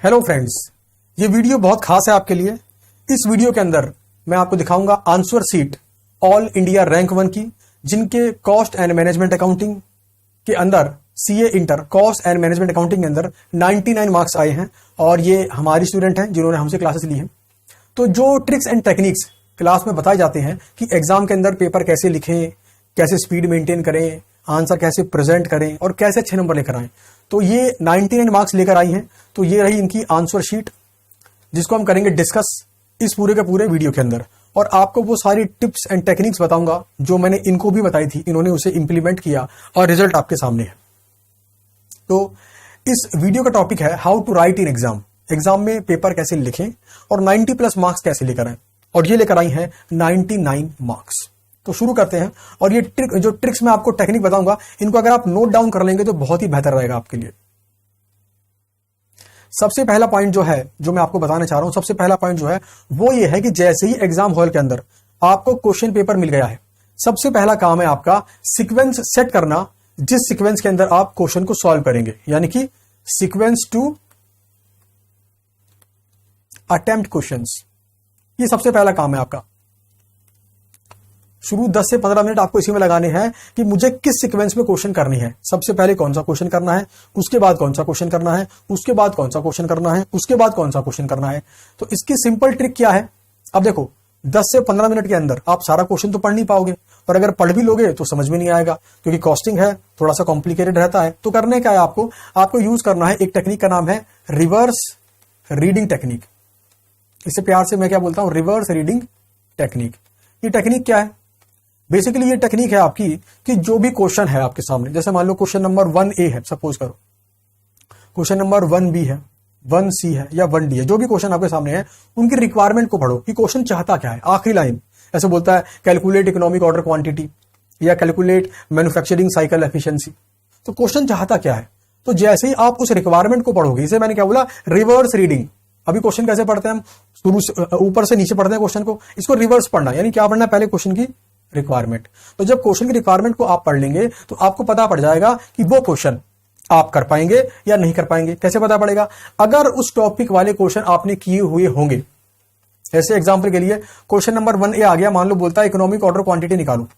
Hello friends, ये video बहुत खास है आपके लिए। इस वीडियो के अंदर मैं आपको दिखाऊंगा answer sheet all India rank 1 की, जिनके कॉस्ट एंड मैनेजमेंट अकाउंटिंग के अंदर CA inter cost and management accounting के अंदर 99 मार्क्स आए हैं और ये हमारी स्टूडेंट हैं जिन्होंने हमसे क्लासेस ली हैं। तो जो ट्रिक्स एंड टेक्निक्स क्लास में बताए जाते हैं कि एग्जाम के अंदर पेपर कैसे लिखें, कैसे स्पीड मेंटेन करें, आंसर कैसे प्रेजेंट करें और कैसे अच्छे नंबर लेकर आएं, तो ये 99 मार्क्स लेकर आई हैं। तो ये रही इनकी आंसर शीट, जिसको हम करेंगे डिस्कस इस पूरे के पूरे वीडियो के अंदर। और आपको वो सारी टिप्स एंड टेक्निक्स बताऊंगा जो मैंने इनको भी बताई थी, इन्होंने उसे इंप्लीमेंट किया और रिजल्ट आपके सामने है। तो इस वीडियो का टॉपिक है how to write in exam, exam में पेपर कैसे लिखें और 90+ मार्क्स कैसे लेकर आए। और ये लेकर आई हैं 99 मार्क्स। तो शुरू करते हैं। और ये जो ट्रिक्स मैं आपको टेक्निक बताऊंगा, इनको अगर आप नोट डाउन कर लेंगे तो बहुत ही बेहतर रहेगा आपके लिए। सबसे पहला पॉइंट जो है, जो मैं आपको बताना चाह रहा हूं, सबसे पहला पॉइंट जो है वो ये है कि जैसे ही एग्जाम हॉल के अंदर आपको क्वेश्चन पेपर मिल गया है, सबसे पहला काम है आपका सीक्वेंस सेट करना, जिस सीक्वेंस के अंदर आप क्वेश्चन को सॉल्व करेंगे, यानी कि सीक्वेंस टू अटेम्प्ट क्वेश्चंस। ये सबसे पहला काम है आपका। शुरू 10 से 15 मिनट आपको इसी में लगाने हैं कि मुझे किस सीक्वेंस में क्वेश्चन करनी है। सबसे पहले कौन सा क्वेश्चन करना है, उसके बाद कौन सा क्वेश्चन करना है, उसके बाद कौन सा क्वेश्चन करना है, उसके बाद कौन सा क्वेश्चन करना है। तो इसकी सिंपल ट्रिक क्या है, अब देखो 10 से 15 मिनट के अंदर आप सारा क्वेश्चन तो पढ़ नहीं पाओगे, और अगर पढ़ भी लोगे तो समझ में नहीं आएगा, क्योंकि कॉस्टिंग है, थोड़ा सा कॉम्प्लिकेटेड रहता है। तो करने का है आपको यूज करना है एक टेक्निक का नाम है रिवर्स रीडिंग टेक्निक। इसे प्यार से मैं क्या बोलता हूं, रिवर्स रीडिंग टेक्निक। ये टेक्निक क्या है, बेसिकली ये टेक्निक है आपकी कि जो भी क्वेश्चन है आपके सामने, जैसे मान लो क्वेश्चन नंबर 1A है, सपोज करो क्वेश्चन नंबर 1B है, 1C है या 1D है, जो भी क्वेश्चन आपके सामने है उनकी रिक्वायरमेंट को पढ़ो कि क्वेश्चन चाहता क्या है। आखिरी लाइन ऐसे बोलता है कैलकुलेट इकोनॉमिक ऑर्डर क्वांटिटी या कैलकुलेट मैन्युफैक्चरिंग साइकिल एफिशिएंसी। तो क्वेश्चन चाहता क्या है, तो जैसे ही आप उस रिक्वायरमेंट को पढ़ोगे, इसे मैंने क्या बोला, रिवर्स रीडिंग। अभी क्वेश्चन कैसे पढ़ते हैं हम, शुरू से ऊपर से नीचे पढ़ते हैं क्वेश्चन को, इसको रिवर्स पढ़ना, यानी क्या पढ़ना है, पहले क्वेश्चन की रिक्वायरमेंट। तो जब क्वेश्चन की रिक्वायरमेंट को आप पढ़ लेंगे तो आपको पता पड़ जाएगा कि वो क्वेश्चन आप कर पाएंगे या नहीं कर पाएंगे। कैसे पता पड़ेगा, अगर उस टॉपिक वाले क्वेश्चन आपने किए हुए होंगे। ऐसे एग्जांपल के लिए क्वेश्चन नंबर 1A आ गया, मान लो बोलता है इकोनॉमिक ऑर्डर क्वांटिटी निकालो,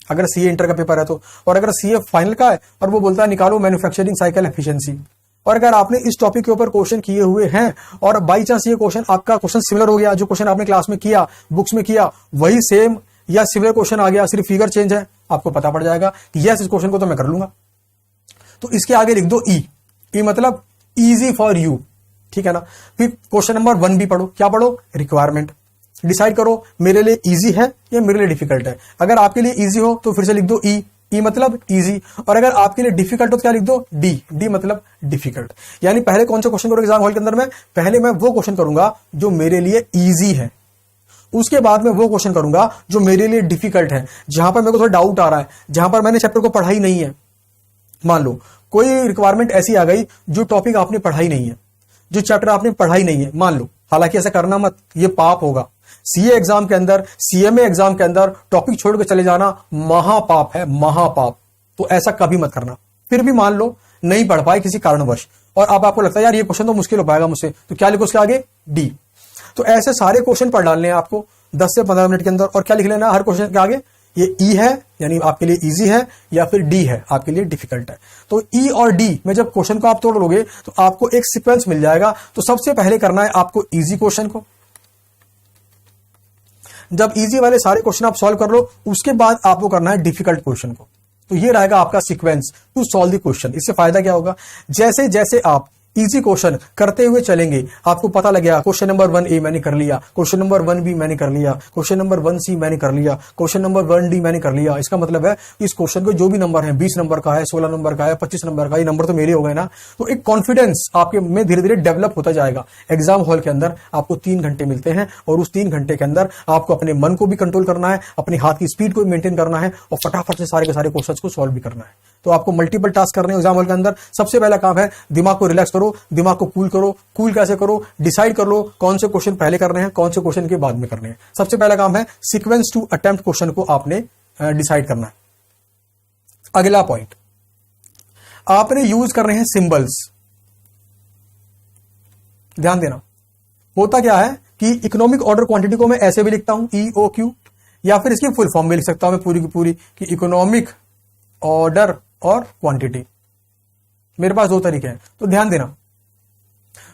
अगर सीए इंटर का पेपर है तो, और अगर सीए फाइनल का है और वो बोलता है निकालो मैन्युफैक्चरिंग साइकिल एफिशिएंसी, और अगर आपने इस टॉपिक के ऊपर क्वेश्चन किए हुए हैं और बाई चांस ये क्वेश्चन आपका क्वेश्चन सिमिलर हो गया, जो क्वेश्चन आपने क्लास में किया, बुक्स में किया, वही सेम या सिमिलर क्वेश्चन आ गया, सिर्फ फिगर चेंज है, आपको पता पड़ जाएगा कि यस, इस क्वेश्चन को तो मैं कर लूंगा। तो इसके आगे लिख दो ई मतलब इजी फॉर यू, ठीक है ना। फिर क्वेश्चन नंबर 1B पढ़ो, क्या पढ़ो, रिक्वायरमेंट डिसाइड करो मेरे लिए इजी है या मेरे लिए डिफिकल्ट है। अगर आपके लिए इजी हो तो फिर से लिख दो ई मतलब इजी, और अगर आपके लिए डिफिकल्ट हो तो क्या लिख दो, डी मतलब डिफिकल्ट। यानी पहले कौन सा क्वेश्चन करो एग्जाम हॉल के अंदर में, पहले मैं वो क्वेश्चन करूंगा जो मेरे लिए इजी है, उसके बाद में वो क्वेश्चन करूंगा जो मेरे लिए डिफिकल्ट है, जहां पर मेरे को थोड़ा डाउट आ रहा है, जहां पर मैंने चैप्टर को पढ़ा ही नहीं है। मान लो कोई रिक्वायरमेंट ऐसी आ गई जो टॉपिक आपने पढ़ा ही नहीं है, जो चैप्टर आपने पढ़ा ही नहीं है, मान लो, हालांकि ऐसा करना मत, ये पाप होगा। सीए एग्जाम के अंदर, सीएमए एग्जाम के अंदर टॉपिक छोड़ के चले जाना महापाप है, महापाप। तो ऐसा कभी मत करना। फिर भी मान लो नहीं पढ़ पाए किसी कारणवश, और अब आपको लगता है यार ये क्वेश्चन तो मुश्किल हो पाएगा मुझसे, तो क्या लिखो उसके आगे, डी। तो ऐसे सारे क्वेश्चन पढ़ डालने हैं आपको 10 से 15 मिनट के अंदर, और क्या लिख लेना हर क्वेश्चन के आगे, ये ई है यानी आपके लिए इजी है, या फिर डी है आपके लिए डिफिकल्ट है। तो ई और डी में जब क्वेश्चन को आप तोड़ लोगे तो आपको एक सीक्वेंस मिल जाएगा। तो सबसे पहले करना है आपको इजी क्वेश्चन को, जब इजी वाले सारे क्वेश्चन आप सॉल्व कर लो, उसके बाद आपको करना है डिफिकल्ट क्वेश्चन को। तो ये रहेगा आपका sequence to solve the question. इससे फायदा क्या होगा, जैसे जैसे आप इजी क्वेश्चन करते हुए चलेंगे, आपको पता लगेगा क्वेश्चन नंबर 1A मैंने कर लिया, क्वेश्चन नंबर 1B मैंने कर लिया, क्वेश्चन नंबर 1C मैंने कर लिया, क्वेश्चन नंबर 1D मैंने कर लिया। इसका मतलब है इस क्वेश्चन को जो भी नंबर है, 20 नंबर का है, 16 नंबर का है, 25 नंबर का, ये नंबर तो मेरे हो गए ना। तो एक कॉन्फिडेंस आपके में धीरे धीरे डेवलप होता जाएगा। एग्जाम हॉल के अंदर आपको 3 घंटे मिलते हैं, और उस 3 घंटे के अंदर आपको अपने मन को भी कंट्रोल करना है, अपने हाथ की स्पीड को भी मेंटेन करना है, और फटाफट से सारे के सारे क्वेश्चन को सॉल्व भी करना है। तो आपको मल्टीपल टास्क करने हैं एग्जाम हॉल के अंदर। सबसे पहला काम है दिमाग को रिलैक्स करो, दिमाग को कूल करो। कूल कैसे करो, डिसाइड कर लो कौन से क्वेश्चन पहले करने हैं, कौन से क्वेश्चन के बाद में करने हैं। सबसे पहला काम है सीक्वेंस टू अटेम्प्ट क्वेश्चन को आपने डिसाइड करना है। अगला पॉइंट, आपने यूज कर रहे हैं सिंबल्स। ध्यान देना, होता क्या है कि इकोनॉमिक ऑर्डर क्वांटिटी को मैं ऐसे भी लिखता हूं EOQ, या फिर इसकी फुल फॉर्म भी लिख सकता हूं मैं पूरी की पूरी कि इकोनॉमिक ऑर्डर और क्वांटिटी। मेरे पास दो तरीके हैं। तो ध्यान देना,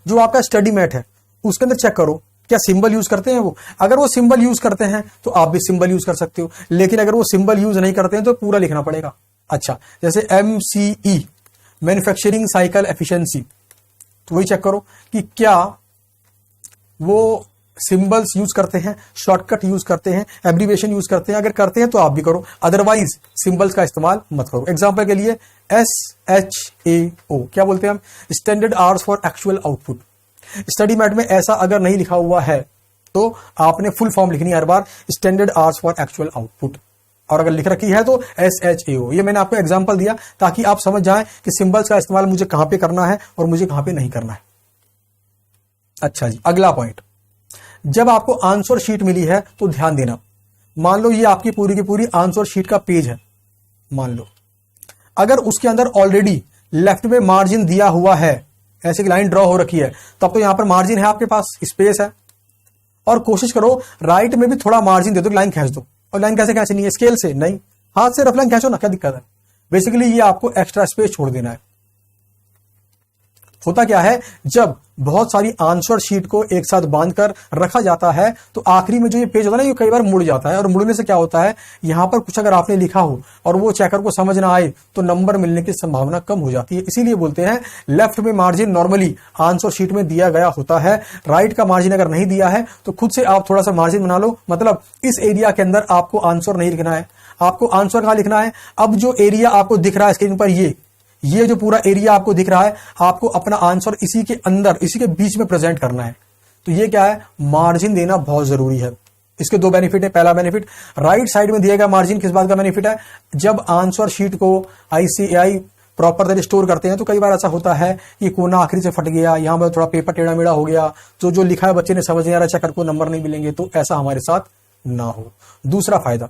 जो आपका स्टडी मैट है उसके अंदर चेक करो क्या सिंबल यूज करते हैं वो। अगर वो सिंबल यूज करते हैं तो आप भी सिंबल यूज कर सकते हो, लेकिन अगर वो सिंबल यूज नहीं करते हैं तो पूरा लिखना पड़ेगा। अच्छा, जैसे MCE मैन्युफैक्चरिंग साइकिल एफिशिएंसी, तो वही चेक करो कि क्या वो सिंबल्स यूज करते हैं, शॉर्टकट यूज करते हैं, एब्रीविएशन यूज करते हैं। अगर करते हैं तो आप भी करो, अदरवाइज सिंबल्स का इस्तेमाल मत करो। एग्जांपल के लिए SHAO क्या बोलते हैं हम, standard hours for actual output. Study mat में ऐसा अगर नहीं लिखा हुआ है तो आपने फुल फॉर्म लिखनी है हर बार, standard hours for actual output. और अगर लिख रखी है तो SHAO। ये मैंने आपको एग्जांपल दिया ताकि आप समझ जाएं कि सिंबल्स का इस्तेमाल मुझे कहां पे करना है और मुझे कहां पे नहीं करना है। अच्छा जी, अगला पॉइंट, जब आपको आंसर शीट मिली है तो ध्यान देना, मान लो ये आपकी पूरी की पूरी आंसर शीट का पेज है, मान लो अगर उसके अंदर ऑलरेडी लेफ्ट में मार्जिन दिया हुआ है, ऐसे की लाइन ड्रॉ हो रखी है, तब तो यहां पर मार्जिन है, आपके पास स्पेस है। और कोशिश करो राइट में भी थोड़ा मार्जिन दे दो, लाइन खींच दो। और लाइन कैसे खींचनी है, स्केल से नहीं, हाथ से रफ लाइन खींचो ना, क्या दिक्कत है। बेसिकली ये आपको एक्स्ट्रा स्पेस छोड़ देना है। होता क्या है, जब बहुत सारी आंसर शीट को एक साथ बांधकर रखा जाता है तो आखिरी में जो ये पेज होता है ना, ये कई बार मुड़ जाता है। और मुड़ने से क्या होता है, यहां पर कुछ अगर आपने लिखा हो और वो चेकर को समझ ना आए तो नंबर मिलने की संभावना कम हो जाती है। इसीलिए बोलते हैं लेफ्ट में मार्जिन नॉर्मली आंसर शीट में दिया गया होता है, राइट का मार्जिन अगर नहीं दिया है तो खुद से आप थोड़ा सा मार्जिन बना लो। मतलब इस एरिया के अंदर आपको आंसर नहीं लिखना है, आपको आंसर कहां लिखना है। अब जो एरिया आपको दिख रहा है स्क्रीन पर, ये जो पूरा एरिया आपको दिख रहा है, आपको अपना आंसर इसी के अंदर, इसी के बीच में प्रेजेंट करना है। तो ये क्या है, मार्जिन देना बहुत जरूरी है। इसके दो बेनिफिट है। पहला बेनिफिट, राइट साइड में दिया गया मार्जिन किस बात का बेनिफिट है, जब आंसर शीट को ICAI प्रॉपर तरह स्टोर करते हैं तो कई बार ऐसा होता है कि कोना आखिरी से फट गया, यहां पर थोड़ा पेपर टेढ़ा मेढ़ा हो गया, तो जो लिखा है बच्चे ने समझ नहीं आ रहा, चेकर को नंबर नहीं मिलेंगे। तो ऐसा हमारे साथ ना हो। दूसरा फायदा,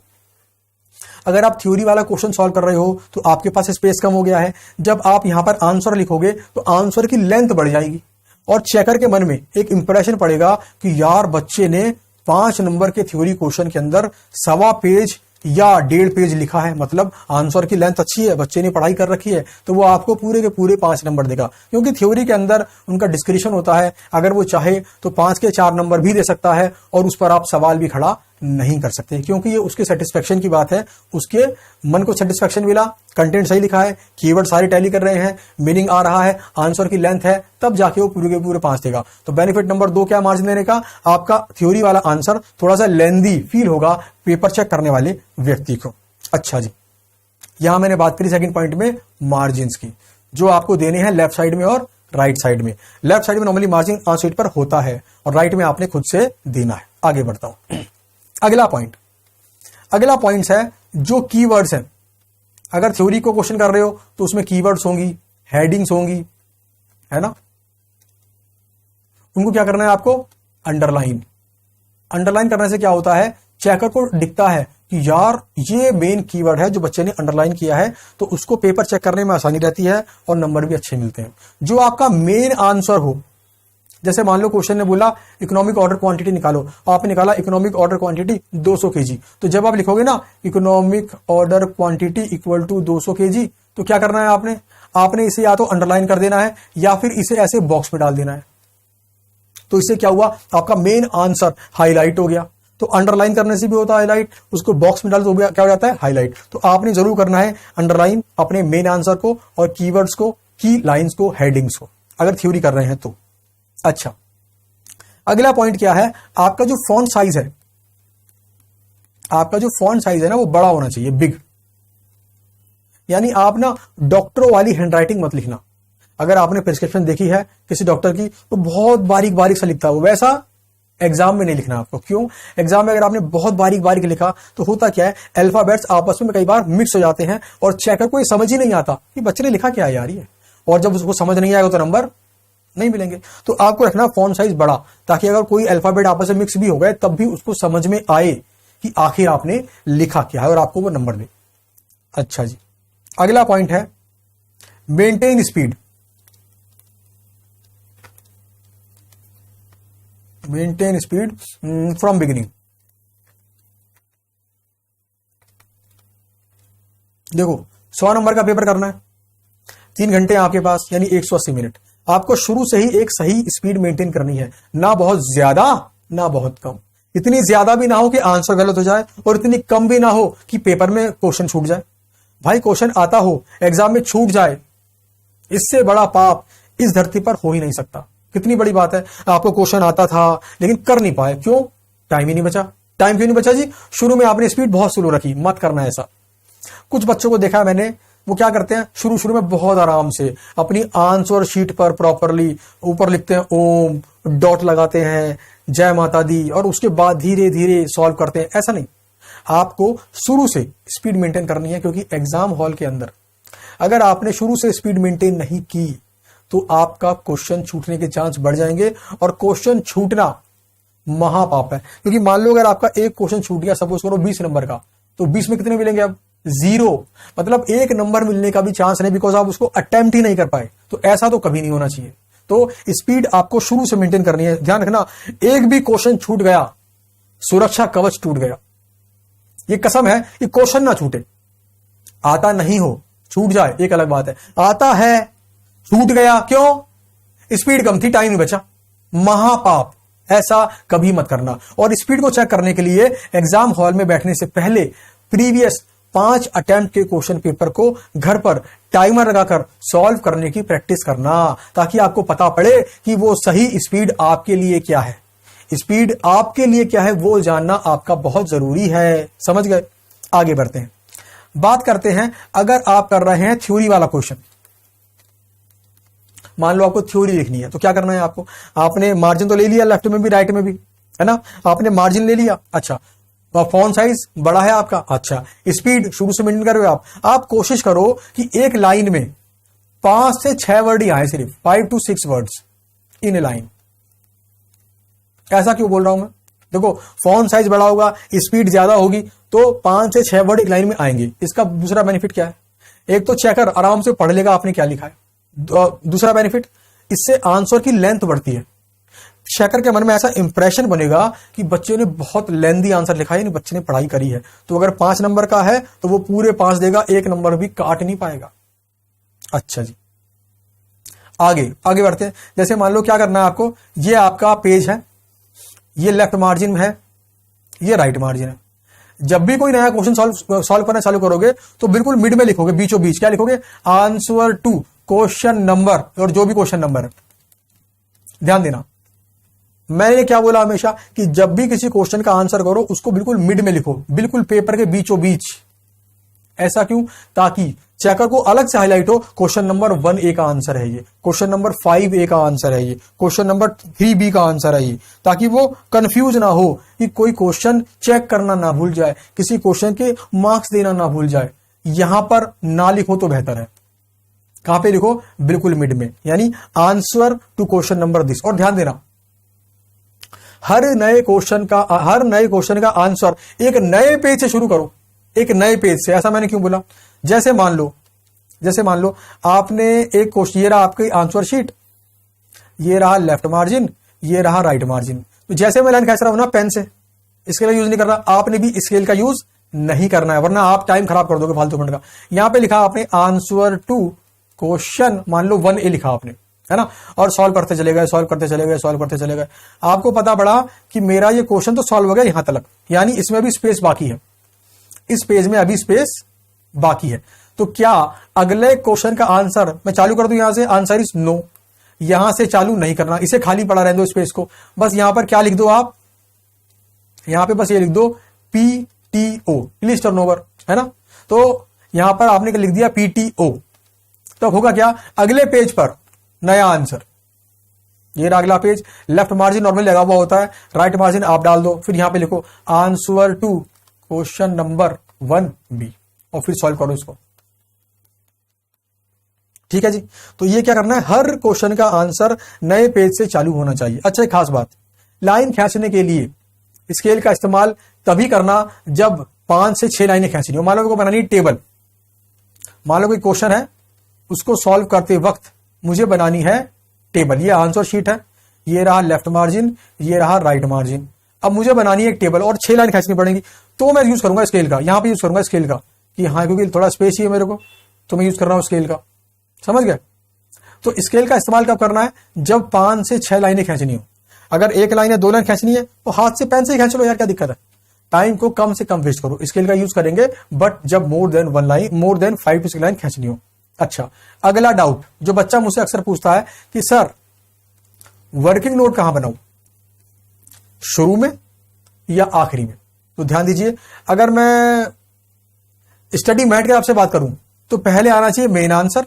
अगर आप थ्योरी वाला क्वेश्चन सॉल्व कर रहे हो तो आपके पास स्पेस कम हो गया है। जब आप यहां पर आंसर लिखोगे तो आंसर की लेंथ बढ़ जाएगी और चेकर के मन में एक इंप्रेशन पड़ेगा कि यार बच्चे ने 5 नंबर के थ्योरी क्वेश्चन के अंदर 1.25 पेज या 1.5 पेज लिखा है, मतलब आंसर की लेंथ अच्छी है, बच्चे ने पढ़ाई कर रखी है, तो वो आपको पूरे के पूरे 5 नंबर देगा। क्योंकि थ्योरी के अंदर उनका डिस्क्रिप्शन होता है, अगर वो चाहे तो 5 के 4 नंबर भी दे सकता है और उस पर आप सवाल भी खड़ा नहीं कर सकते, क्योंकि ये उसके सेटिस्फेक्शन की बात है। उसके मन को सेटिस्फेक्शन मिला, कंटेंट सही लिखा है, कीवर्ड सारे टैली कर रहे हैं, मीनिंग आ रहा है, आंसर की लेंथ है, तब जाके वो पूरे के पूरे 5 देगा। तो बेनिफिट नंबर 2 क्या मार्जिन देने का, आपका थ्योरी वाला आंसर थोड़ा सा लेंदी फील होगा पेपर चेक करने वाले व्यक्ति को। अच्छा जी, यहां मैंने बात करी सेकंड पॉइंट में मार्जिन की, जो आपको देने हैं लेफ्ट साइड में और राइट साइड में। लेफ्ट साइड में नॉर्मली मार्जिन आंसर शीट पर होता है और राइट में आपने खुद से देना है। आगे बढ़ता हूं, अगला पॉइंट है जो कीवर्ड्स हैं। अगर थ्योरी को क्वेश्चन कर रहे हो तो उसमें कीवर्ड्स होंगी, हेडिंग्स होंगी, है ना। उनको क्या करना है आपको, अंडरलाइन करने से क्या होता है, चेकर को दिखता है कि यार ये मेन कीवर्ड है जो बच्चे ने अंडरलाइन किया है, तो उसको पेपर चेक करने में आसानी रहती है और नंबर भी अच्छे मिलते हैं। जो आपका मेन आंसर हो, जैसे मान लो क्वेश्चन ने बोला इकोनॉमिक ऑर्डर क्वांटिटी निकालो, आपने निकाला इकोनॉमिक ऑर्डर क्वांटिटी 200 kg, तो जब आप लिखोगे ना economic order quantity equal to 200 kg, तो क्या करना है आपने इसे या तो अंडरलाइन कर देना है या फिर इसे ऐसे बॉक्स में डाल देना है। तो इससे क्या हुआ, आपका मेन आंसर हाईलाइट हो गया। तो अंडरलाइन करने से भी होता है हाईलाइट, उसको बॉक्स में डाल तो क्या हो जाता है, हाईलाइट। तो आपने जरूर करना है अंडरलाइन अपने मेन आंसर को और कीवर्ड्स को, की लाइंस को, हेडिंग्स को, अगर थ्योरी कर रहे हैं तो। अच्छा, अगला पॉइंट क्या है, आपका जो फॉन्ट साइज है, ना वो बड़ा होना चाहिए, बिग। यानी आप ना डॉक्टरों वाली हैंडराइटिंग मत लिखना। अगर आपने प्रिस्क्रिप्शन देखी है किसी डॉक्टर की तो बहुत बारीक बारीक सा लिखता है, वैसा एग्जाम में नहीं लिखना आपको। क्यों, एग्जाम में अगर आपने बहुत बारीक बारीक लिखा तो होता क्या है, अल्फाबेट्स आपस में कई बार मिक्स हो जाते हैं और चेकर को ये समझ ही नहीं आता कि बच्चे ने लिखा क्या है यार ये, और जब उसको समझ नहीं आएगा तो नंबर नहीं मिलेंगे। तो आपको रखना फॉन्ट साइज बड़ा, ताकि अगर कोई अल्फाबेट आपस में मिक्स भी हो गए तब भी उसको समझ में आए कि आखिर आपने लिखा क्या है और आपको वो नंबर दे। अच्छा जी, अगला पॉइंट है maintain speed. Maintain speed from beginning. देखो 100 नंबर का पेपर करना है, 3 घंटे आपके पास यानी 180 मिनट। आपको शुरू से ही एक सही स्पीड मेंटेन करनी है, ना बहुत ज्यादा ना बहुत कम। इतनी ज्यादा भी ना हो कि आंसर गलत हो जाए और इतनी कम भी ना हो कि पेपर में क्वेश्चन छूट जाए। भाई क्वेश्चन आता हो, एग्जाम में छूट जाए, इससे बड़ा पाप इस धरती पर हो ही नहीं सकता। कितनी बड़ी बात है, आपको क्वेश्चन आता था लेकिन कर नहीं पाए, क्यों? टाइम ही नहीं बचा। टाइम क्यों नहीं बचा जी? शुरू में आपने स्पीड बहुत स्लो रखी। मत करना ऐसा। कुछ बच्चों को देखा है मैंने, वो क्या करते हैं, शुरू में बहुत आराम से अपनी आंसर शीट पर प्रॉपरली ऊपर लिखते हैं ओम, डॉट लगाते हैं, जय माता दी, और उसके बाद धीरे धीरे सॉल्व करते हैं। ऐसा नहीं, आपको शुरू से स्पीड मेंटेन करनी है, क्योंकि एग्जाम हॉल के अंदर अगर आपने शुरू से स्पीड मेंटेन नहीं की तो आपका क्वेश्चन छूटने के चांस बढ़ जाएंगे, और क्वेश्चन छूटना महापाप है। क्योंकि मान लो अगर आपका एक क्वेश्चन छूट गया, सपोज करो 20 नंबर का, तो 20 में कितने मिलेंगे? अब 0, मतलब 1 नंबर मिलने का भी चांस नहीं, बिकॉज आप उसको अटेम्प्ट ही नहीं कर पाए। तो ऐसा तो कभी नहीं होना चाहिए। तो स्पीड आपको शुरू से मेंटेन करनी है। ध्यान रखना, एक भी क्वेश्चन छूट गया, सुरक्षा कवच टूट गया। ये कसम है कि क्वेश्चन ना छूटे। आता नहीं हो, छूट जाए एक अलग बात है, आता है छूट गया, क्यों? स्पीड कम थी, टाइम नहीं बचा। महापाप, ऐसा कभी मत करना। और स्पीड को चेक करने के लिए एग्जाम हॉल में बैठने से पहले प्रीवियस 5 अटेम्प्ट के क्वेश्चन पेपर को घर पर टाइमर लगाकर सॉल्व करने की प्रैक्टिस करना, ताकि आपको पता पड़े कि वो सही स्पीड आपके लिए क्या है। स्पीड आपके लिए क्या है वो जानना आपका बहुत जरूरी है। समझ गए? आगे बढ़ते हैं, बात करते हैं। अगर आप कर रहे हैं थ्योरी वाला क्वेश्चन, मान लो आपको थ्योरी लिखनी है, तो क्या करना है आपको? आपने मार्जिन तो ले लिया, लेफ्ट में भी राइट में भी, है ना? आपने मार्जिन ले लिया, अच्छा। फॉन्ट साइज बड़ा है आपका, अच्छा। स्पीड शुरू से मेंटेन कर रहे हो आप कोशिश करो कि एक लाइन में 5 से 6 वर्ड ही आए, सिर्फ 5 to 6 words in A line. ऐसा क्यों बोल रहा हूं मैं? देखो, फॉन्ट साइज बड़ा होगा, स्पीड ज्यादा होगी, तो 5 से 6 वर्ड एक लाइन में आएंगे। इसका दूसरा बेनिफिट क्या है? एक तो चेकर आराम से पढ़ लेगा आपने क्या लिखा है। दूसरा बेनिफिट, इससे आंसर की लेंथ बढ़ती है। चेकर के मन में ऐसा इंप्रेशन बनेगा कि बच्चे ने बहुत लेंथी आंसर लिखा है, बच्चे ने पढ़ाई करी है। तो अगर 5 नंबर का है तो वो पूरे 5 देगा, 1 नंबर भी काट नहीं पाएगा। अच्छा जी, आगे बढ़ते हैं। जैसे मान लो क्या करना है आपको, ये आपका पेज है, ये लेफ्ट मार्जिन है, ये राइट मार्जिन है। जब भी कोई नया क्वेश्चन सॉल्व करना चालू करोगे तो बिल्कुल मिड में लिखोगे, बीचों बीच क्या लिखोगे? आंसर टू क्वेश्चन नंबर, और जो भी क्वेश्चन नंबर है। ध्यान देना, मैंने क्या बोला हमेशा कि जब भी किसी क्वेश्चन का आंसर करो उसको बिल्कुल मिड में लिखो, बिल्कुल पेपर के बीचों बीच। ऐसा क्यों? ताकि चेकर को अलग से हाईलाइट हो, क्वेश्चन नंबर 1A का आंसर है ये, क्वेश्चन नंबर 5A का आंसर है ये, क्वेश्चन नंबर 3B का आंसर है ये, ताकि वो कंफ्यूज ना हो कि कोई क्वेश्चन चेक करना ना भूल जाए, किसी क्वेश्चन के मार्क्स देना ना भूल जाए। यहां पर ना लिखो तो बेहतर है। कहां पे लिखो? बिल्कुल मिड में, यानी answer to question number this. और ध्यान देना, हर नए क्वेश्चन का आंसर एक नए पेज से शुरू करो, एक नए पेज से। ऐसा मैंने क्यों बोला? जैसे मान लो आपने एक क्वेश्चन, ये रहा आपकी आंसर शीट, ये रहा लेफ्ट मार्जिन, ये रहा राइट मार्जिन। तो जैसे मैं लाइन खींच रहा हूं ना पेन से, स्केल का यूज नहीं कर रहा, आपने भी स्केल का यूज नहीं करना है, वरना आप टाइम खराब कर दोगे फालतू मिनट का। यहां पे लिखा आपने आंसर टू क्वेश्चन, मान लो 1A लिखा आपने, है ना, और सॉल्व करते चले गए। आपको पता पड़ा कि मेरा ये क्वेश्चन तो सॉल्व हो गया यहां तक, यानी इसमें भी स्पेस बाकी है, इस पेज में अभी स्पेस बाकी है। तो क्या अगले क्वेश्चन का आंसर मैं चालू कर दूं यहां से? Answer is no. यहां से चालू नहीं करना, इसे खाली पड़ा रहने दो स्पेस को। बस यहां पर क्या लिख दो आप? यहां पे बस ये लिख दो PTO, प्लीज टर्न ओवर, है ना। तो यहां पर आपने लिख दिया PTO, तो होगा क्या? अगले पेज पर नया आंसर। ये रहा अगला पेज, लेफ्ट मार्जिन नॉर्मली लगा हुआ होता है, राइट मार्जिन आप डाल दो, फिर यहां पे लिखो answer to question number 1B, और फिर सॉल्व करो इसको। ठीक है जी। तो ये क्या करना है, हर क्वेश्चन का आंसर नए पेज से चालू होना चाहिए। अच्छा, एक खास बात, लाइन खींचने के लिए स्केल का इस्तेमाल तभी करना जब 5 से 6 लाइनें खींचनी हो। मान लो को बनानी टेबल, मान लो कोई क्वेश्चन है, उसको सॉल्व करते वक्त मुझे बनानी है टेबल। ये आंसर शीट है, ये रहा लेफ्ट मार्जिन, ये रहा राइट मार्जिन। अब मुझे बनानी है एक टेबल और 6 लाइन खींचनी पड़ेगी, तो मैं यूज करूंगा स्केल का, यहां पे यूज करूंगा स्केल का कि हाँ क्योंकि थोड़ा स्पेस चाहिए मेरे को, तो मैं यूज कर रहा हूं स्केल का। समझ गए? तो स्केल का इस्तेमाल कब करना है? जब 5 से 6 लाइनें खींचनी हो। अगर 1 लाइन या 2 लाइन खींचनी है तो हाथ से पेन से ही खींच लो यार, क्या दिक्कत है? टाइम को कम से कम वेस्ट करो, स्केल का यूज करेंगे बट जब मोर देन 5 to 6 लाइन खींचनी हो। अच्छा, अगला डाउट जो बच्चा मुझसे अक्सर पूछता है कि सर वर्किंग नोट कहां बनाऊं, शुरू में या आखिरी में? तो ध्यान दीजिए, अगर मैं स्टडी मैट के आपसे बात करूं तो पहले आना चाहिए मेन आंसर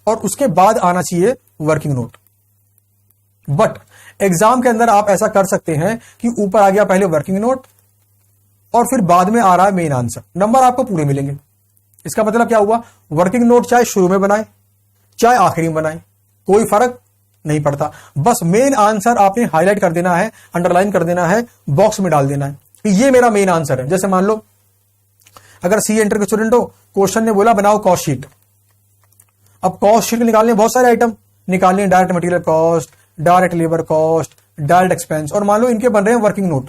और उसके बाद आना चाहिए वर्किंग नोट। बट एग्जाम के अंदर आप ऐसा कर सकते हैं कि ऊपर आ गया पहले वर्किंग नोट और फिर बाद में आ रहा है मेन आंसर, नंबर आपको पूरे मिलेंगे। इसका मतलब क्या हुआ? वर्किंग नोट चाहे शुरू में बनाए चाहे आखिरी में बनाए, कोई फर्क नहीं पड़ता, बस मेन आंसर आपने हाईलाइट कर देना है, अंडरलाइन कर देना है, बॉक्स में डाल देना है कि ये मेरा मेन आंसर है। जैसे मान लो अगर सी एंटर के स्टूडेंट हो, क्वेश्चन ने बोला बनाओ कॉस्ट शीट। अब कॉस्ट शीट निकालने बहुत सारे आइटम निकालने हैं, direct material cost, direct labour cost, direct expense, और मान लो इनके बन रहे हैं वर्किंग नोट,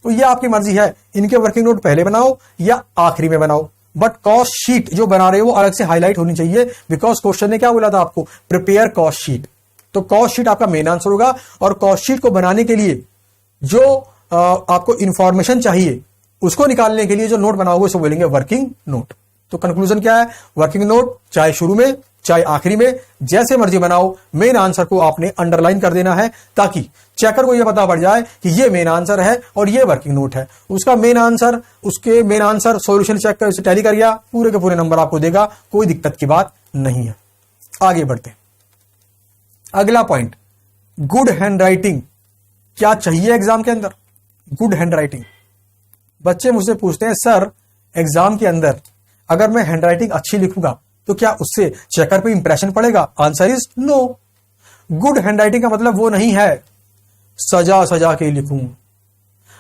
तो ये आपकी मर्जी है इनके वर्किंग नोट पहले बनाओ या आखिरी में बनाओ, बट कॉस्ट शीट जो बना रहे हो वो अलग से हाईलाइट होनी चाहिए, बिकॉज क्वेश्चन ने क्या बोला था आपको? Prepare cost sheet. तो कॉस्ट शीट आपका मेन आंसर होगा और कॉस्ट शीट को बनाने के लिए जो आपको इंफॉर्मेशन चाहिए उसको निकालने के लिए जो नोट बनाओगे उसको बोलेंगे वर्किंग नोट। तो कंक्लूजन क्या है? वर्किंग नोट चाहे शुरू में चाहे आखिरी में जैसे मर्जी बनाओ, मेन आंसर को आपने अंडरलाइन कर देना है ताकि चेकर को यह पता पड़ जाए कि ये मेन आंसर है और ये वर्किंग नोट है। उसका मेन आंसर, उसके मेन आंसर सॉल्यूशन चेक कर, टैली कर गया, पूरे के पूरे नंबर आपको देगा, कोई दिक्कत की बात नहीं है। आगे बढ़ते हैं, अगला पॉइंट, गुड हैंडराइटिंग क्या चाहिए एग्जाम के अंदर? Good handwriting. बच्चे मुझसे पूछते हैं सर एग्जाम के अंदर अगर मैं हैंडराइटिंग अच्छी लिखूंगा तो क्या उससे चेकर पे इंप्रेशन पड़ेगा? Answer is no. Good handwriting का मतलब वो नहीं है सजा सजा के लिखूं,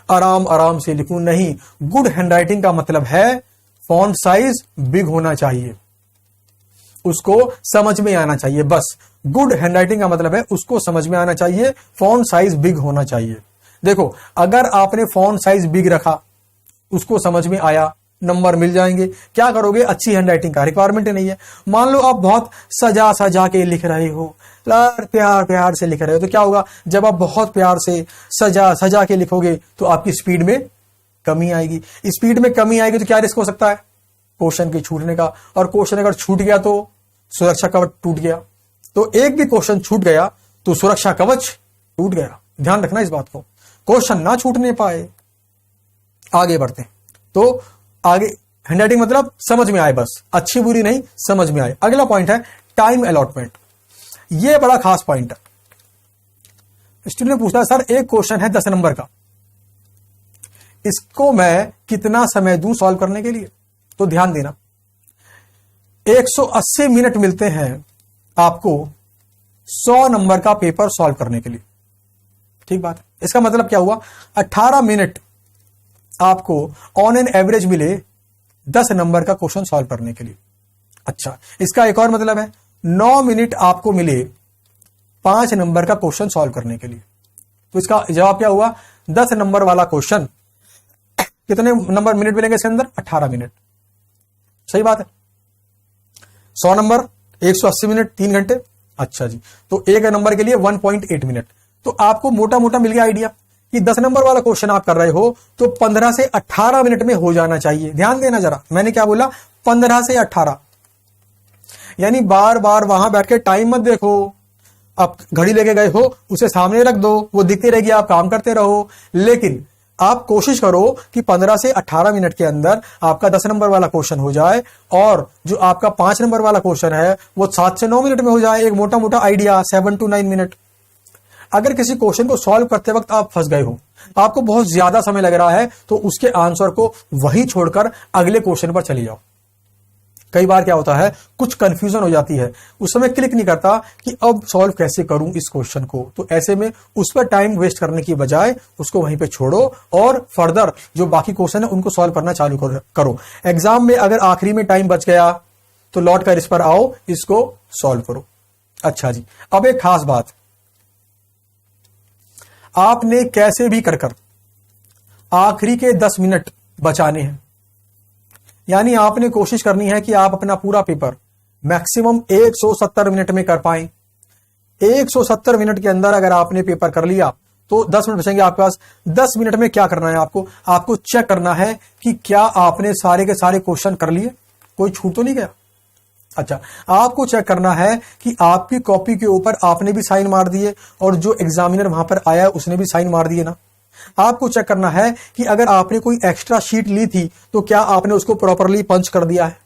आराम आराम से लिखूं, नहीं। गुड हैंडराइटिंग का मतलब है फॉन्ट साइज बिग होना चाहिए, उसको समझ में आना चाहिए, बस। गुड हैंडराइटिंग का मतलब है उसको समझ में आना चाहिए, फॉन्ट साइज बिग होना चाहिए। देखो अगर आपने फॉन्ट साइज बिग रखा, उसको समझ में आया, नंबर मिल जाएंगे। क्या करोगे? अच्छी हैंडराइटिंग का रिक्वायरमेंट नहीं है। मान लो आप बहुत सजा सजा के लिख रहे हो, प्यार प्यार से लिख रहे हो, तो क्या होगा? जब आप बहुत प्यार से सजा सजा के लिखोगे तो आपकी स्पीड में कमी आएगी। स्पीड में कमी आएगी तो क्या रिस्क हो सकता है? क्वेश्चन के छूटने का, और क्वेश्चन अगर छूट गया तो सुरक्षा कवच टूट गया। तो एक भी क्वेश्चन छूट गया तो सुरक्षा कवच टूट गया। ध्यान रखना इस बात को, क्वेश्चन ना छूटने पाए। आगे बढ़ते हैं, तो आगे हैंडराइटिंग मतलब समझ में आए, बस, अच्छी बुरी नहीं, समझ में आए। अगला पॉइंट है टाइम अलॉटमेंट। यह बड़ा खास पॉइंट है। स्टूडेंट ने पूछा सर एक क्वेश्चन है 10 नंबर का, इसको मैं कितना समय दूं सॉल्व करने के लिए? तो ध्यान देना, 180 मिनट मिलते हैं आपको 100 नंबर का पेपर सॉल्व करने के लिए। ठीक बात है। इसका मतलब क्या हुआ? 18 मिनट आपको ऑन एन एवरेज मिले 10 नंबर का क्वेश्चन सॉल्व करने के लिए। अच्छा, इसका एक और मतलब है 9 मिनट आपको मिले 5 नंबर का क्वेश्चन सॉल्व करने के लिए। तो इसका जवाब क्या हुआ? 10 नंबर वाला क्वेश्चन कितने नंबर मिनट मिलेंगे इसके अंदर? 18 मिनट। सही बात है। 100 नंबर 180 मिनट, 3 घंटे। अच्छा जी, तो एक नंबर के लिए 1.8 मिनट। तो आपको मोटा मोटा मिल गया आइडिया कि 10 नंबर वाला क्वेश्चन आप कर रहे हो तो 15 से 18 मिनट में हो जाना चाहिए। ध्यान देना जरा, मैंने क्या बोला? 15 से 18। यानी बार बार वहां बैठ के टाइम मत देखो। आप घड़ी लेके गए हो, उसे सामने रख दो, वो दिखती रहेगी, आप काम करते रहो, लेकिन आप कोशिश करो कि 15 से 18 मिनट के अंदर आपका 10 नंबर वाला क्वेश्चन हो जाए और जो आपका 5 नंबर वाला क्वेश्चन है वो 7 से 9 मिनट में हो जाए। एक मोटा मोटा आइडिया 7 to 9 मिनट। अगर किसी क्वेश्चन को सॉल्व करते वक्त आप फंस गए हो, आपको बहुत ज्यादा समय लग रहा है, तो उसके आंसर को वहीं छोड़कर अगले क्वेश्चन पर चले जाओ। कई बार क्या होता है, कुछ कंफ्यूजन हो जाती है, उस समय क्लिक नहीं करता कि अब सॉल्व कैसे करूं इस क्वेश्चन को। तो ऐसे में उस पर टाइम वेस्ट करने की बजाय उसको वहीं पे छोड़ो और फर्दर जो बाकी क्वेश्चन है उनको सॉल्व करना चालू करो। एग्जाम में अगर आखिरी में टाइम बच गया तो लौट कर इस पर आओ, इसको सॉल्व करो। अच्छा जी, अब एक खास बात, आपने कैसे भी कर कर आखिरी के 10 मिनट बचाने हैं। यानी आपने कोशिश करनी है कि आप अपना पूरा पेपर मैक्सिमम 170 मिनट में कर पाएं। 170 मिनट के अंदर अगर आपने पेपर कर लिया तो 10 मिनट बचेंगे आपके पास। 10 मिनट में क्या करना है आपको चेक करना है कि क्या आपने सारे के सारे क्वेश्चन कर लिए, कोई छूट तो नहीं गया। अच्छा, आपको चेक करना है कि आपकी कॉपी के ऊपर आपने भी साइन मार दिए और जो एग्जामिनर वहां पर आया उसने भी साइन मार दिए ना। आपको चेक करना है कि अगर आपने कोई एक्स्ट्रा शीट ली थी तो क्या आपने उसको प्रॉपरली पंच कर दिया है।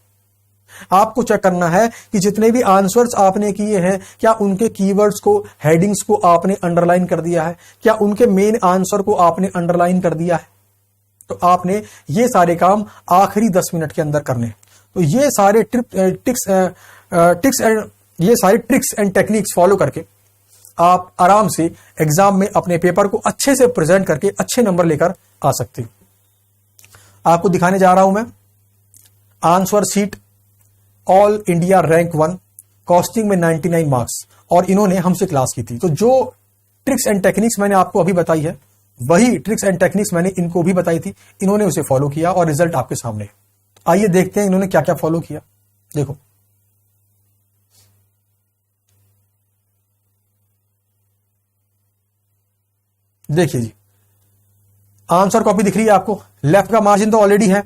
आपको चेक करना है कि जितने भी आंसर्स आपने किए हैं क्या उनके कीवर्ड्स को, हेडिंग्स को आपने अंडरलाइन कर दिया है, क्या उनके मेन आंसर को आपने अंडरलाइन कर दिया है। तो आपने ये सारे काम आखिरी 10 मिनट के अंदर करने। तो ये सारे ट्रिक्स एंड टेक्निक्स फॉलो करके आप आराम से एग्जाम में अपने पेपर को अच्छे से प्रेजेंट करके अच्छे नंबर लेकर आ सकते हो। आपको दिखाने जा रहा हूं मैं answer sheet all India rank 1 costing में 99 मार्क्स, और इन्होंने हमसे क्लास की थी। तो जो ट्रिक्स एंड टेक्निक्स मैंने आपको अभी बताई है वही ट्रिक्स एंड टेक्निक्स मैंने इनको भी बताई थी, इन्होंने उसे फॉलो किया और रिजल्ट आपके सामने है। आइए देखते हैं इन्होंने क्या क्या फॉलो किया। देखो, देखिए जी, आंसर कॉपी दिख रही है आपको। लेफ्ट का मार्जिन तो ऑलरेडी है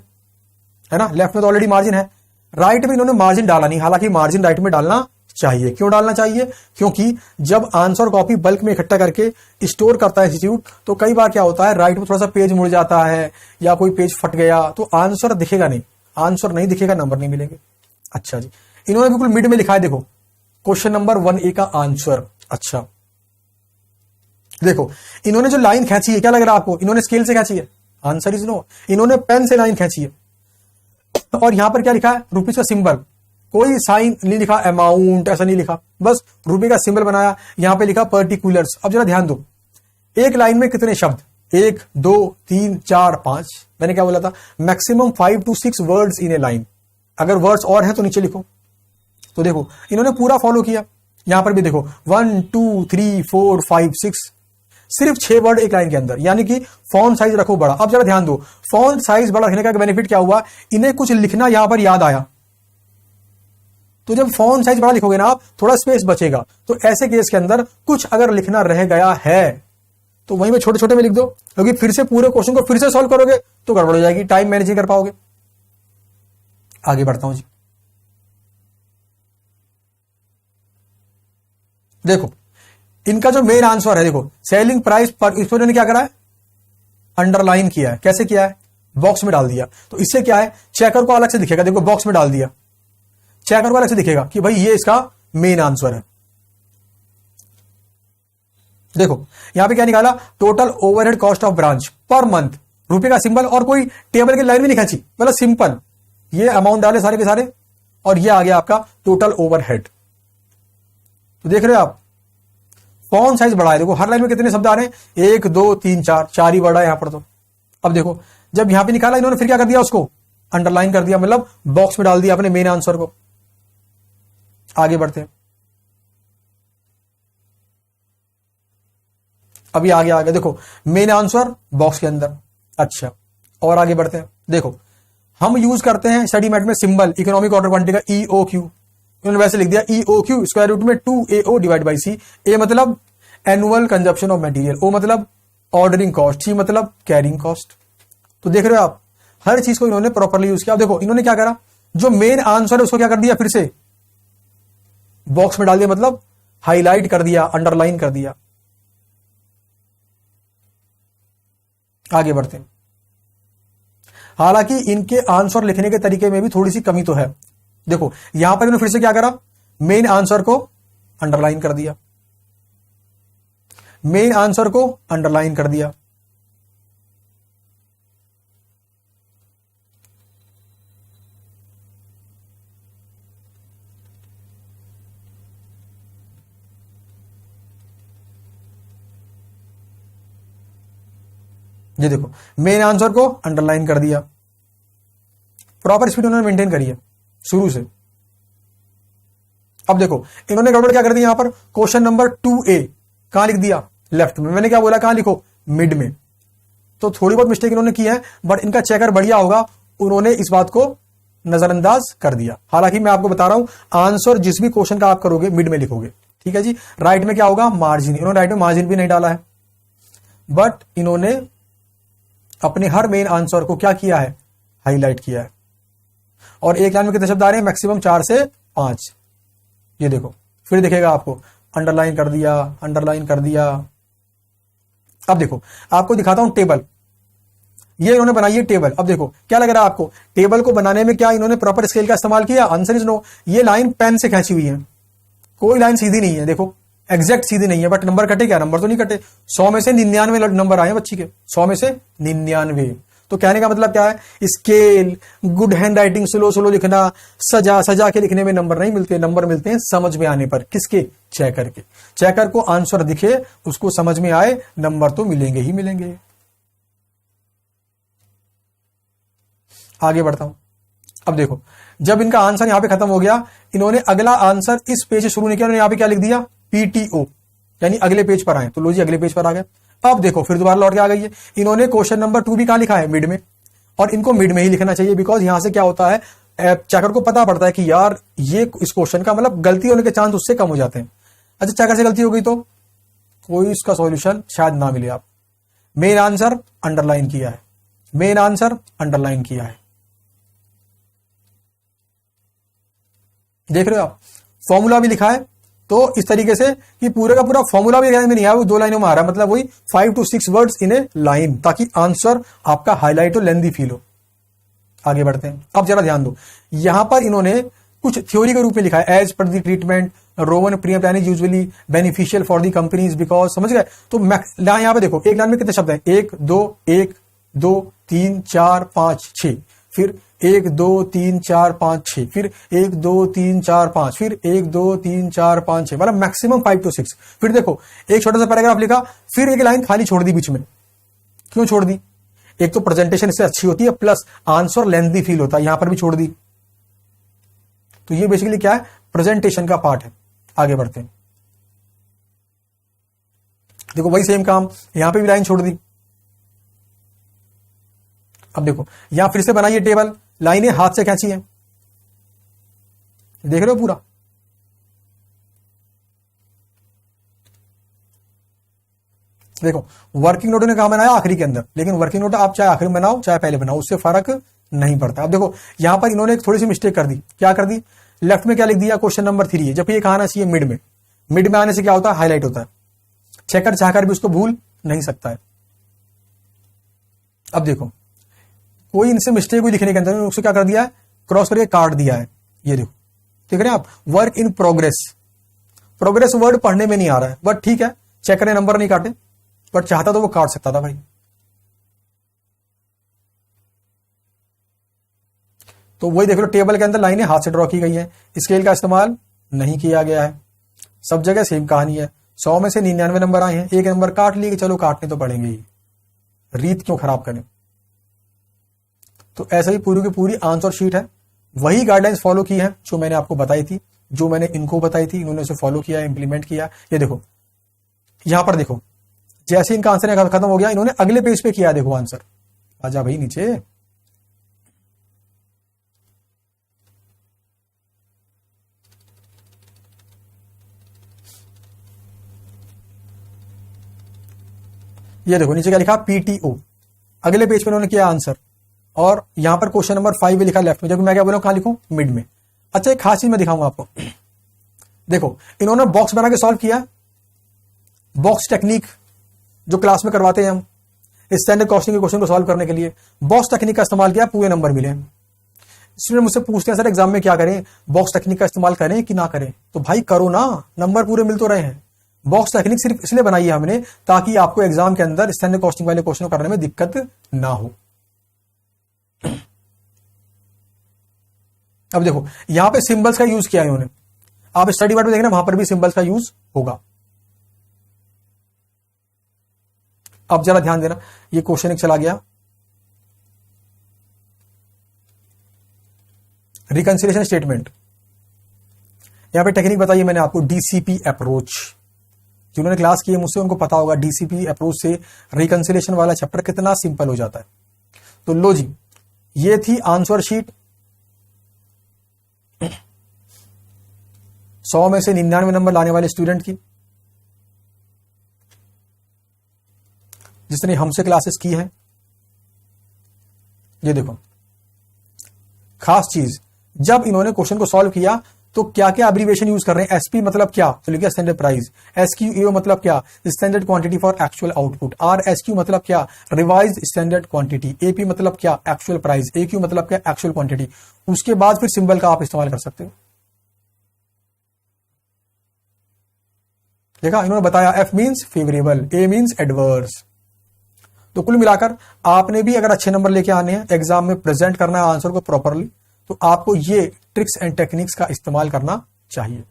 ना, लेफ्ट में तो ऑलरेडी मार्जिन है। राइट में इन्होंने मार्जिन डाला नहीं, हालांकि मार्जिन राइट में डालना चाहिए। क्यों डालना चाहिए? क्योंकि जब आंसर कॉपी बल्क में इकट्ठा करके स्टोर करता है इंस्टीट्यूट, तो कई बार क्या होता है राइट में थोड़ा सा पेज मुड़ जाता है या कोई पेज फट गया तो आंसर दिखेगा नहीं, आंसर नहीं दिखेगा, नंबर नहीं मिलेंगे। अच्छा जी, इन्होंने बिल्कुल मिड में लिखा है, देखो क्वेश्चन नंबर 1A का आंसर। अच्छा देखो, इन्होंने जो लाइन खींची है, क्या लग रहा है आपको? इन्होंने स्केल से खींची है? Answer is no. इन्होंने पेन से लाइन खींची है और यहां पर क्या लिखा है? रुपीज का सिंबल, कोई साइन नहीं लिखा, अमाउंट ऐसा नहीं लिखा, बस रुपए का सिंबल बनाया। यहां पे लिखा पर्टिकुलर्स। अब जरा ध्यान दो, एक लाइन में कितने शब्द? 1 2 3 4 5, मैंने क्या बोला था? Maximum 5 to 6 words in A line. अगर वर्ड्स और हैं तो नीचे लिखो। तो देखो इन्होंने पूरा फॉलो किया। यहां पर भी देखो 1 2 3 4 5 6, सिर्फ 6 वर्ड एक लाइन के अंदर, यानी कि फॉन्ट साइज रखो बड़ा। अब जरा ध्यान दो, फॉन्ट साइज बड़ा रखने का बेनिफिट क्या हुआ? इन्हें कुछ लिखना यहां पर याद आया, तो जब फॉन्ट साइज बड़ा लिखोगे ना आप, थोड़ा स्पेस बचेगा। तो ऐसे केस के अंदर कुछ अगर लिखना रह गया है तो वहीं पे छोटे छोटे में लिख दो, क्योंकि फिर से पूरे क्वेश्चन को फिर से सॉल्व करोगे तो गड़बड़ हो जाएगी, टाइम मैनेज नहीं कर पाओगे। आगे बढ़ता हूं जी। देखो इनका जो मेन आंसर है, देखो सेलिंग प्राइस पर, इसको इन्होंने क्या करा है? अंडरलाइन किया है। कैसे किया है? बॉक्स में डाल दिया। तो इससे क्या है? चेकर को अलग से दिखेगा। देखो बॉक्स में डाल दिया, चेकर को अलग से दिखेगा कि भाई ये इसका मेन आंसर है। देखो यहां पे क्या निकाला? Total overhead cost of branch per month, रुपए का सिंबल और कोई टेबल की लाइन भी नहीं खींची, मतलब सिंपल ये अमाउंट डाले सारे के सारे, और ये आ गया आपका टोटल ओवरहेड। तो देख रहे हो आप, फॉन्ट साइज बड़ा है। देखो हर लाइन में कितने शब्द आ रहे हैं? 1 2 3 4, 4 ही बड़ा है यहां पर। तो अब देखो जब यहां पे निकाला इन्होंने, फिर क्या कर दिया? उसको अंडरलाइन कर दिया, मतलब बॉक्स में डाल दिया अपने मेन आंसर को। आगे बढ़ते हैं, अभी आगे आगे देखो मेन आंसर बॉक्स के अंदर। अच्छा और आगे बढ़ते हैं। देखो हम यूज करते हैं स्टडी मैट में सिंबल इकोनॉमिक ऑर्डर क्वांटिटी का EOQ, उन्होंने वैसे लिख दिया EOQ स्क्वायर रूट में 2AO डिवाइड बाई C। ए मतलब annual consumption of material, O मतलब ऑर्डरिंग कॉस्ट, C मतलब कैरिंग कॉस्ट। तो देख रहे हो आप, हर चीज को इन्होंने प्रॉपरली यूज किया। देखो इन्होंने क्या करा? जो मेन आंसर है उसको क्या कर दिया? फिर से बॉक्स में डाल दिया, मतलब हाईलाइट कर दिया, अंडरलाइन कर दिया। आगे बढ़ते हैं। हालांकि इनके आंसर लिखने के तरीके में भी थोड़ी सी कमी तो है। देखो यहां पर इन्होंने फिर से क्या करा? मेन आंसर को अंडरलाइन कर दिया, मेन आंसर को अंडरलाइन कर दिया। ये देखो मेन आंसर को अंडरलाइन कर दिया। प्रॉपर स्पीड उन्होंने मेंटेन करी है शुरू से। अब देखो इन्होंने गड़बड़ क्या कर दी, यहां पर क्वेश्चन नंबर 2A कहां लिख दिया, लेफ्ट में। मैंने क्या बोला, कहां लिखो, मिड में। तो थोड़ी बहुत मिस्टेक इन्होंने की है, बट इनका चेकर बढ़िया होगा, उन्होंने इस बात को नजरअंदाज कर दिया। हालांकि मैं आपको बता रहा हूं, आंसर जिस भी क्वेश्चन का आप करोगे मिड में लिखोगे, ठीक है जी। राइट में क्या होगा, मार्जिन। इन्होंने राइट में मार्जिन भी नहीं डाला है, बट इन्होंने अपने हर मेन आंसर को क्या किया है, हाईलाइट किया है। और एक लाइन में कितने शब्द आ रहे हैं, मैक्सिमम 4 से 5। ये देखो, फिर दिखेगा आपको, अंडरलाइन कर दिया, अंडरलाइन कर दिया। अब देखो आपको दिखाता हूं टेबल, ये इन्होंने बनाई है टेबल। अब देखो क्या लग रहा है आपको, टेबल को बनाने में क्या इन्होंने प्रॉपर स्केल का इस्तेमाल किया, आंसर इज नो। ये लाइन पेन से खींची हुई है, कोई लाइन सीधी नहीं है, देखो एग्जैक्ट सीधी नहीं है, बट नंबर कटे क्या, नंबर तो नहीं कटे। 100 में से 99 नंबर आए बच्ची के, 100 में से 99। तो कहने का मतलब क्या है, scale, good hand writing, slow slow लिखना, सजा सजा के लिखने में नंबर नहीं मिलते, नंबर मिलते हैं समझ में आने पर। किसके, चेकर के। चेकर को आंसर दिखे, उसको समझ में आए, नंबर तो मिलेंगे ही मिलेंगे। आगे बढ़ता हूं। अब देखो जब इनका आंसर यहां पे खत्म हो गया, इन्होंने अगला आंसर इस पेज से शुरू नहीं किया, इन्होंने यहां पे क्या लिख दिया, पीटीओ, यानी अगले पेज पर आए। तो लो जी अगले पेज पर आ गए। अब देखो फिर दोबारा लौट के आ गई है, इन्होंने क्वेश्चन नंबर 2 भी कहां लिखा है, मिड में। और इनको मिड में ही लिखना चाहिए, बिकॉज यहां से क्या होता है, चेकर को पता पड़ता है कि यार ये इस क्वेश्चन का मतलब गलती होने के चांस उससे कम हो जाते हैं। अच्छा चेकर से गलती हो गई तो कोई इसका सॉल्यूशन शायद ना मिले आप। मेन आंसर अंडरलाइन किया है, मेन आंसर अंडरलाइन किया है, देख रहे हो आप। फॉर्मूला भी लिखा है, तो इस तरीके से कि पूरे का पूरा फॉर्मूला भी में नहीं आया, वो 2 लाइनों में आ रहा है, मतलब वही 5 to 6 words in A line, ताकि आंसर आपका हाईलाइट हो, लेंदी फील हो। आगे बढ़ते हैं। अब जरा ध्यान दो, यहां पर इन्होंने कुछ थ्योरी के रूप में लिखा है, as per the treatment Rowan premium plan is usually beneficial for the companies because, समझ गए। तो यहां पे देखो एक लाइन में कितने शब्द हैं, 1 2 3 4 5 6, फिर 1 2 3 4 5 6, फिर 1 2 3 4 5, फिर 1 2 3 4 5 6, मतलब मैक्सिमम 5 to 6। फिर देखो एक छोटा सा पैराग्राफ लिखा, फिर एक लाइन खाली छोड़ दी बीच में। क्यों छोड़ दी, एक तो प्रेजेंटेशन इससे अच्छी होती है, प्लस आंसर लेंथी फील होता है, यहां पर भी छोड़ दी। तो ये बेसिकली क्या है, प्रेजेंटेशन का पार्ट है। आगे बढ़ते हैं। देखो वही सेम काम, यहां पे भी लाइन छोड़ दी। अब देखो यहां फिर से बनाइए टेबल, लाइनें हाथ से खींची हैं, देख रहे हो पूरा। देखो वर्किंग नोट ने कहा बनाया आखिरी के अंदर, लेकिन वर्किंग नोट आप चाहे आखिरी में बनाओ चाहे पहले बनाओ, उससे फर्क नहीं पड़ता। अब देखो यहां पर इन्होंने एक थोड़ी सी मिस्टेक कर दी। क्या कर दी, लेफ्ट में क्या लिख दिया, क्वेश्चन नंबर 3 है, जबकि ये कहा आना चाहिए मिड में। मिड में आने से क्या होता है, हाईलाइट होता है, चेकर चाहकर भी उसको भूल नहीं सकता है। अब देखो कोई इनसे मिस्टेक हुई लिखने के अंदर, उसको क्या कर दिया है, क्रॉस करके काट दिया है। ये देखो देख रहे हैं आप, work in progress. Progress word पढ़ने में नहीं आ रहा है, बट ठीक है, चेकर ने नंबर नहीं काटे, बट चाहता तो वो काट सकता था भाई। तो वही देख लो, टेबल के अंदर लाइनें हाथ से ड्रॉ की गई है, स्केल का इस्तेमाल नहीं किया गया है, सब जगह सेम कहानी है। 100 में से 99 नंबर आए हैं, एक नंबर काट लिए कि चलो काटने तो पड़ेंगे ही, रीत क्यों खराब करें। तो ऐसा ही पूरी की पूरी आंसर शीट है, वही गाइडलाइंस फॉलो की है जो मैंने आपको बताई थी, जो मैंने इनको बताई थी, इन्होंने उसे फॉलो किया, इंप्लीमेंट किया। ये देखो यहां पर देखो, जैसे इनका आंसर खत्म हो गया, इन्होंने अगले पेज पे किया, देखो आंसर। आजा भाई नीचे। ये देखो नीचे क्या लिखा, पीटीओ। अगले पेज पे इन्होंने किया आंसर, और यहां पर क्वेश्चन नंबर 5 भी लिखा लेफ्ट में, जबकि मैं क्या बोल रहा हूं, कहां लिखूं, मिड में। अच्छा एक खास चीज मैं दिखाऊंगा आपको। देखो इन्होंने बॉक्स बना के सॉल्व किया, बॉक्स टेक्निक जो क्लास में करवाते हैं हम स्टैंडर्ड कॉस्टिंग के क्वेश्चन को सॉल्व करने के लिए, बॉक्स टेक्निक का इस्तेमाल किया, पूरे नंबर मिले। स्टूडेंट मुझसे पूछते हैं सर एग्जाम में क्या करें, बॉक्स टेक्निक का इस्तेमाल करें कि ना करें। तो भाई करो ना, नंबर पूरे मिल तो रहे हैं। बॉक्स टेक्निक सिर्फ इसलिए बनाई है हमने ताकि आपको एग्जाम के अंदर स्टैंडर्ड कॉस्टिंग वाले क्वेश्चन करने में दिक्कत ना हो। अब देखो यहां पे सिंबल्स का यूज किया है इन्होंने, आप स्टडी वार्ड में देखना, वहां पर भी सिंबल्स का यूज होगा। अब जरा ध्यान देना, ये क्वेश्चन एक चला गया, रिकंसिलिएशन स्टेटमेंट। यहां पे टेक्निक बताइए मैंने आपको, डीसीपी अप्रोच। जिन्होंने क्लास की है मुझसे उनको पता होगा डीसीपी अप्रोच से रिकंसिलिएशन वाला चैप्टर कितना सिंपल हो जाता है। तो लो जी, ये थी आंसर शीट 100 में से 99 नंबर लाने वाले स्टूडेंट की, जिसने हमसे क्लासेस की है। ये देखो खास चीज, जब इन्होंने क्वेश्चन को सॉल्व किया तो क्या क्या एब्रीविएशन यूज कर रहे हैं। एसपी मतलब क्या, तो लिखिए स्टैंडर्ड प्राइस। एसक्यूएओ मतलब क्या, standard quantity for actual output. RSQ मतलब क्या, रिवाइज्ड स्टैंडर्ड क्वांटिटी। एपी मतलब क्या, एक्चुअल प्राइस। एक्यू मतलब क्या, एक्चुअल क्वांटिटी। उसके बाद फिर सिंबल का आप इस्तेमाल कर सकते हो। देखा, इन्होंने बताया एफ मीन्स फेवरेबल, ए मीन्स एडवर्स। तो कुल मिलाकर आपने भी अगर अच्छे नंबर लेके आने हैं, एग्जाम में प्रेजेंट करना है आंसर को प्रॉपरली, तो आपको ये ट्रिक्स एंड टेक्निक्स का इस्तेमाल करना चाहिए।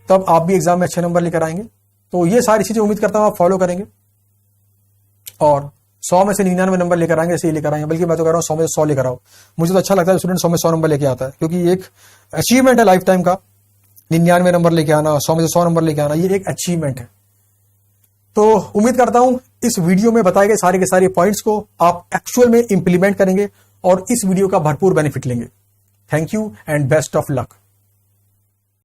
तब आप भी एग्जाम में अच्छे नंबर लेकर आएंगे। तो ये सारी चीजें उम्मीद करता हूं आप फॉलो करेंगे और 100 में से 99 नंबर लेकर आएंगे, ऐसे ही लेकर आएंगे। बल्कि मैं तो कह रहा हूं 100 में से 100 लेकर आओ। मुझे तो अच्छा लगता है स्टूडेंट 100 में 100 नंबर लेके आता है, क्योंकि ये एक अचीवमेंट है लाइफ टाइम का। 99 नंबर लेके आना, 100 में से 100 नंबर लेके आना, ये एक अचीवमेंट है। तो उम्मीद करता हूं इस वीडियो में बताए गए सारे के सारे पॉइंट्स को आप एक्चुअल में इंप्लीमेंट करेंगे और इस वीडियो का भरपूर बेनिफिट लेंगे। Thank you and best of luck.